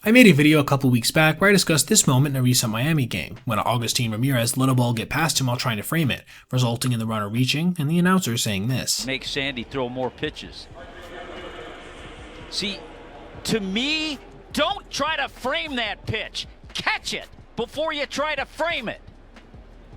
I made a video a couple weeks back where I discussed this moment in a recent Miami game, when Augustine Ramirez let a ball get past him while trying to frame it, resulting in the runner reaching and the announcer saying this. Make Sandy throw more pitches. See, to me, don't try to frame that pitch. Catch it before you try to frame it.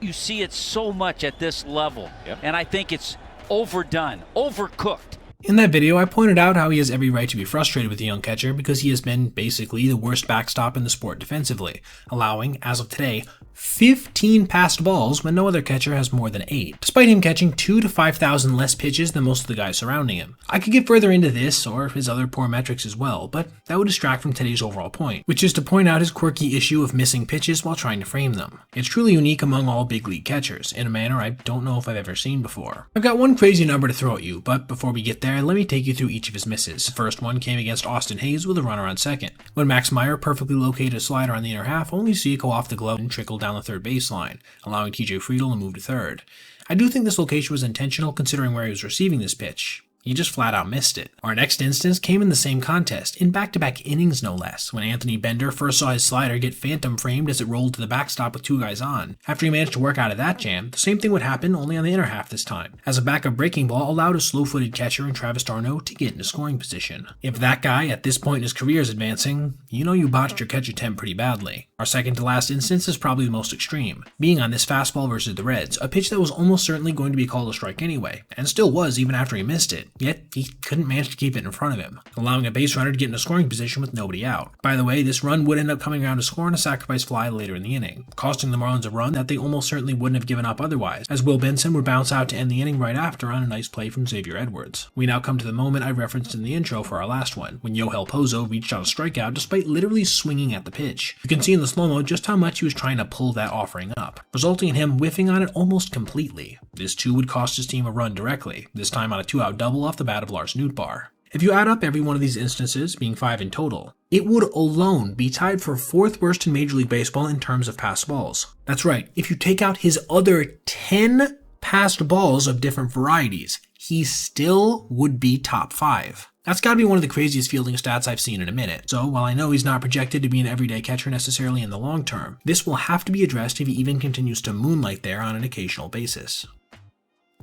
You see it so much at this level, and I think it's overdone, overcooked. In that video, I pointed out how he has every right to be frustrated with the young catcher because he has been basically the worst backstop in the sport defensively, allowing, as of today, 15 passed balls when no other catcher has more than 8, despite him catching 2,000 to 5,000 less pitches than most of the guys surrounding him. I could get further into this or his other poor metrics as well, but that would distract from today's overall point, which is to point out his quirky issue of missing pitches while trying to frame them. It's truly unique among all big league catchers, in a manner I don't know if I've ever seen before. I've got one crazy number to throw at you, but before we get there, let me take you through each of his misses. The first one came against Austin Hayes with a runner on second. When Max Meyer perfectly located a slider on the inner half, only to see it go off the glove and trickle down the third baseline, allowing TJ Friedl to move to third. I do think this location was intentional considering where he was receiving this pitch. He just flat out missed it. Our next instance came in the same contest, in back-to-back innings no less, when Anthony Bender first saw his slider get phantom framed as it rolled to the backstop with 2 guys on. After he managed to work out of that jam, the same thing would happen only on the inner half this time, as a backup breaking ball allowed a slow-footed catcher in Travis d'Arnaud to get into scoring position. If that guy at this point in his career is advancing, you know you botched your catch attempt pretty badly. Our second to last instance is probably the most extreme, being on this fastball versus the Reds, a pitch that was almost certainly going to be called a strike anyway, and still was even after he missed it, yet he couldn't manage to keep it in front of him, allowing a base runner to get in a scoring position with nobody out. By the way, this run would end up coming around to score on a sacrifice fly later in the inning, costing the Marlins a run that they almost certainly wouldn't have given up otherwise, as Will Benson would bounce out to end the inning right after on a nice play from Xavier Edwards. We now come to the moment I referenced in the intro for our last one, when Yohel Pozo reached out a strikeout despite literally swinging at the pitch. You can see in the slow-mo just how much he was trying to pull that offering up, resulting in him whiffing on it almost completely. This too would cost his team a run directly, this time on a 2-out double off the bat of Lars Nootbaar. If you add up every one of these instances, being 5 in total, it would alone be tied for 4th worst in Major League Baseball in terms of passed balls. That's right, if you take out his other 10 passed balls of different varieties, he still would be top 5. That's gotta be one of the craziest fielding stats I've seen in a minute. So while I know he's not projected to be an everyday catcher necessarily in the long term, this will have to be addressed if he even continues to moonlight there on an occasional basis.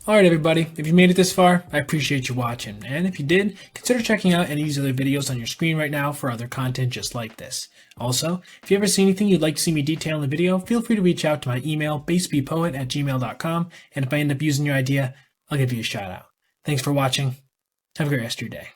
Alright everybody, if you made it this far, I appreciate you watching, and if you did, consider checking out any of these other videos on your screen right now for other content just like this. Also, if you ever see anything you'd like to see me detail in the video, feel free to reach out to my email, basebpoet@gmail.com, and if I end up using your idea, I'll give you a shout out. Thanks for watching, have a great rest of your day.